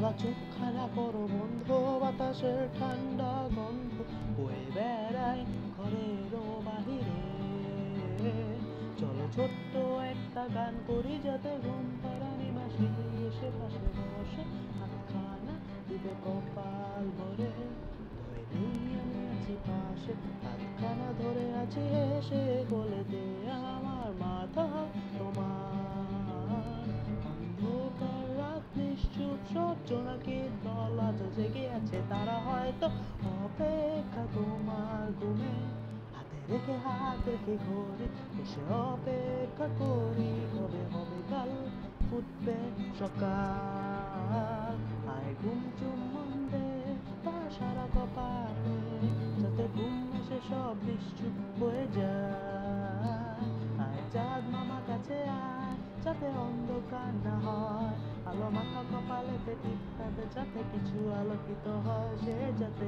খোলা চোখখানা করো বন্ধ, বাতাসের ঠান্ডা গন্ধ বয়ে বেড়ায় ঘরেরও বাহিরে। চলো ছোট্ট একটা গান করি, যাতে ঘুম পাড়ানি মাসি এসে পাশে বসে হাতখানা দিবে কপাল ভরে। ভয় নেই, আমি আছি পাশে, হাতখানা ধরে আছি হেসে, বলে দে আমার মাথা তোমার। অন্ধকার রাত নিশ্চুপ, সব জোনাকির দল আজ জেগে আছে, তারা হয়তো অপেক্ষা তোমার ঘুমে। হাতে রেখে হাত রেখে ঘরে এসে অপেক্ষা করি, কবে হবে কাল, ফুটবে সকাল। আয় ঘুম চুম্বন দে তার সারা কপালে, যাতে ঘুম এসে সব নিশ্চুপ হয়ে যায়। আয় চাঁদ মামা কাছে আয়, যাতে অন্ধকার না হয়, আলো মাখা কপালেতে টিপটাতে যাতে কিছু আলোকিত হয়, সে যাতে